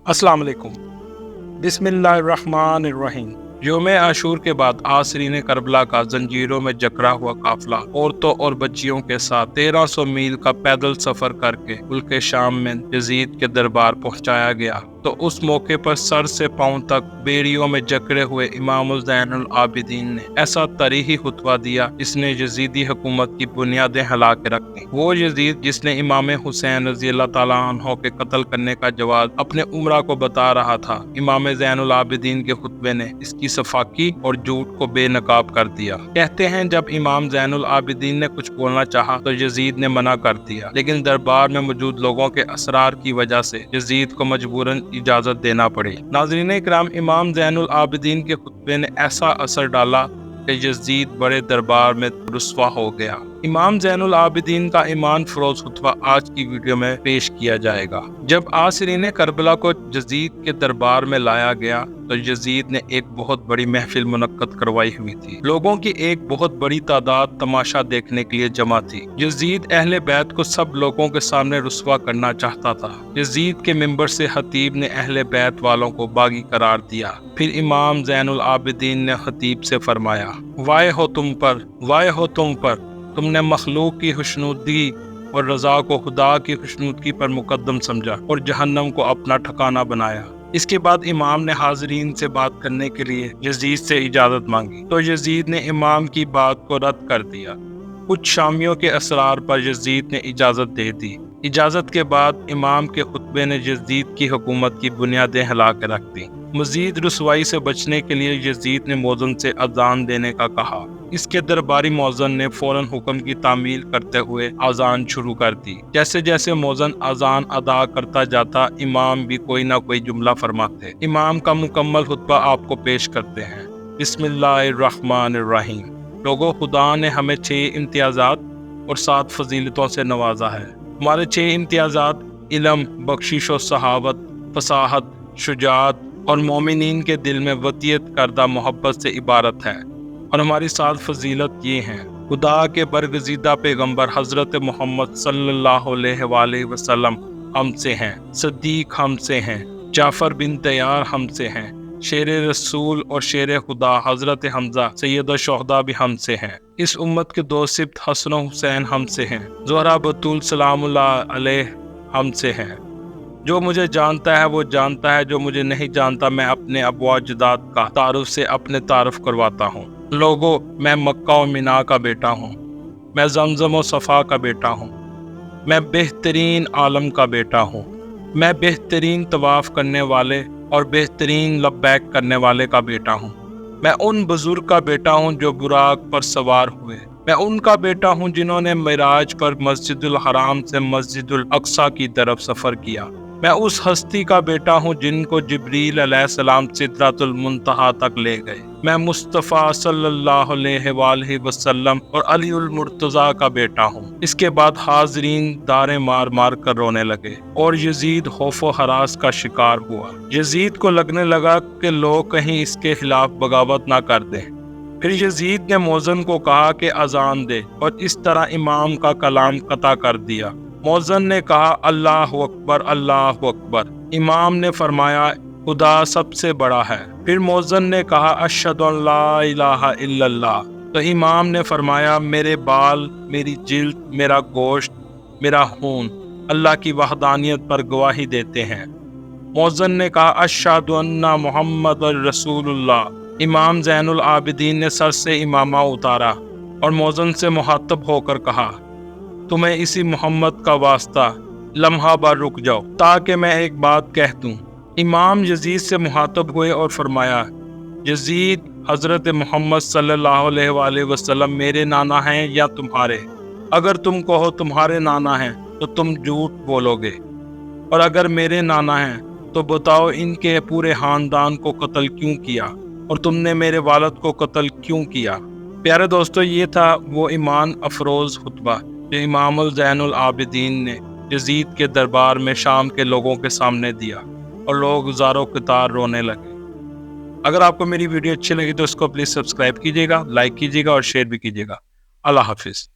अस्सलाम वालेकुम। बिस्मिल्लाहिर्रहमानिर्रहीम। यौम आशूर के बाद आसरीन करबला का जंजीरों में जकड़ा हुआ काफिला औरतों और बच्चियों के साथ 1300 मील का पैदल सफर करके मुल्क शाम में यजीद के दरबार पहुंचाया गया। तो उस मौके पर सर से पांव तक बेड़ियों में जकड़े हुए इमाम ज़ैनुल आबिदीन ने ऐसा तरीही खुतबा दिया जिसने यजीदी हुकूमत की बुनियादें हिला के रख दी। वो यजीद जिसने इमाम हुसैन रज़ी अल्लाह ताला अन्हो के कत्ल करने का जवाब अपने उमरा को बता रहा था, इमाम ज़ैनुल आबिदीन के खुतबे ने इसकी सफाकी और झूठ को बेनकाब कर दिया। कहते हैं जब इमाम ज़ैनुल आबिदीन ने कुछ बोलना चाहा तो यजीद ने मना कर दिया, लेकिन दरबार में मौजूद लोगों के असरार की वजह से यजीद को मजबूरन इजाजत देना पड़ी। नाज़रीन इकराम, इमाम ज़ैनुल आबिदीन के खुतबे ने ऐसा असर डाला कि यजीद बड़े दरबार में रुस्वा हो गया। इमाम ज़ैनुल आबिदीन का ईमान फरोज खुतबा आज की वीडियो में पेश किया जाएगा। जब आसरीन करबला को यजीद के दरबार में लाया गया तो यजीद ने एक बहुत बड़ी महफिल मुनक्कद करवाई हुई थी। लोगों की एक बहुत बड़ी तादाद तमाशा देखने के लिए जमा थी। यजीद अहले बैत को सब लोगों के सामने रुस्वा करना चाहता था। यजीद के मिंबर से खतीब ने अहले बैत वालों को बागी करार दिया। फिर इमाम ज़ैनुल आबिदीन ने खतीब से फरमाया, वाय हो तुम पर, वाय हो तुम पर, तुमने मखलूक की खुशनुदगी और रजा को खुदा की खुशनुदगी पर मुकद्दम समझा और जहन्नम को अपना ठिकाना बनाया। इसके बाद इमाम ने हाज़रीन से बात करने के लिए यजीद से इजाज़त मांगी तो यजीद ने इमाम की बात को रद्द कर दिया। कुछ शामियों के असरार पर यजीद ने इजाज़त दे दी। इजाज़त के बाद इमाम के खुतबे ने यजीद की हुकूमत की बुनियादें हिला के रख दी। मजीद रुसवाई से बचने के लिए यजीद ने मौज़न से अजान देने का कहा। इसके दरबारी मौज़न ने फौरन हुक्म की तामील करते हुए अजान शुरू कर दी। जैसे जैसे मौज़न अजान अदा करता जाता इमाम भी कोई ना कोई जुमला फरमाते। इमाम का मुकम्मल खुतबा आपको पेश करते हैं। बिस्मिल्लाहिर्रहमानिर्रहीम। लोगों, खुदा ने हमें 6 इम्तियाज़ात और 7 फजीलतों से नवाजा है। हमारे 6 इम्तियाज़ात इल्म, बख्शिश और सहावत, फसाहत, शुजाअत और मोमिनीन के दिल में वतीयत करदा मोहब्बत से इबारत है। और हमारी 7 फजीलत ये हैं। खुदा के बरगज़ीदा पैगम्बर हज़रत मोहम्मद सल्लल्लाहु अलैहि वसल्लम हमसे हैं, सद्दीक हमसे हैं, जाफ़र बिन तैयार हमसे हैं, शेर रसूल और शेर खुदा हज़रत हमज़ा सैयद शुहदा भी हमसे हैं। इस उम्मत के 2 सिब्त हसन हुसैन हमसे हैं, ज़ोहरा बतूल सलामुल्लाह अलैह हमसे हैं। जो मुझे जानता है वो जानता है, जो मुझे नहीं जानता मैं अपने अबवाजदाद का तारुफ से अपने तारुफ करवाता हूँ। लोगों, मैं मक्का और मिना का बेटा हूँ, मैं जमजम और सफ़ा का बेटा हूँ, मैं बेहतरीन आलम का बेटा हूँ, मैं बेहतरीन तवाफ़ करने वाले और बेहतरीन लब्बैक करने वाले का बेटा हूँ, मैं उन बुजुर्ग का बेटा हूँ जो बुराक पर सवार हुए, मैं उनका बेटा हूँ जिन्होंने मिराज पर मस्जिदुल हराम से मस्जिदुल अक्सा की तरफ सफ़र किया, मैं उस हस्ती का बेटा हूँ जिनको जिब्रील अलैहिस्सलाम सिदरतुल मुंतहा तक ले गए, मैं मुस्तफ़ा सल्लल्लाहु अलैहि वसल्लम और अलीउल मुर्तज़ा का बेटा हूँ। इसके बाद हाज़रीन दारे मार मार कर रोने लगे और यजीद खौफो हरास का शिकार हुआ। यजीद को लगने लगा कि लोग कहीं इसके खिलाफ बगावत ना कर दें। फिर यजीद ने मौज़न को कहा कि अजान दे और इस तरह इमाम का कलाम कता कर दिया। मौज़न ने कहा, अल्लाहु अकबर, अल्लाहु अकबर। इमाम ने फरमाया, खुदा सबसे बड़ा है। फिर मौज़न ने कहा, अशहदु अल्ला इलाहा इल्लल्लाह। तो इमाम ने फरमाया, मेरे बाल, मेरी जिल्द, मेरा गोश्त, मेरा खून अल्लाह की वहदानियत पर गवाही देते हैं। मौज़न ने कहा, अशहदु अन्ना मुहम्मदुर रसूलुल्लाह। इमाम ज़ैनुल आबिदीन ने सर से इमामा उतारा और मौज़न से मुखातब होकर कहा, तुम्हें इसी मोहम्मद का वास्ता लम्हा भर रुक जाओ ताकि मैं एक बात कह दूं। इमाम यजीद से मुखातब हुए और फरमाया, यजीद, हज़रत मोहम्मद सल्लल्लाहु अलैहि वसल्लम मेरे नाना हैं या तुम्हारे? अगर तुम कहो तुम्हारे नाना हैं तो तुम झूठ बोलोगे, और अगर मेरे नाना हैं तो बताओ इनके पूरे ख़ानदान को कत्ल क्यों किया और तुमने मेरे वालिद को कत्ल क्यों किया। प्यारे दोस्तों, ये था वो ईमान अफरोज़ खुतबा जो इमाम ज़ैनुल आबिदीन ने यजीद के दरबार में शाम के लोगों के सामने दिया और लोग ज़ारो कतार रोने लगे। अगर आपको मेरी वीडियो अच्छी लगी तो इसको प्लीज़ सब्सक्राइब कीजिएगा, लाइक कीजिएगा और शेयर भी कीजिएगा। अल्लाह हाफिज़।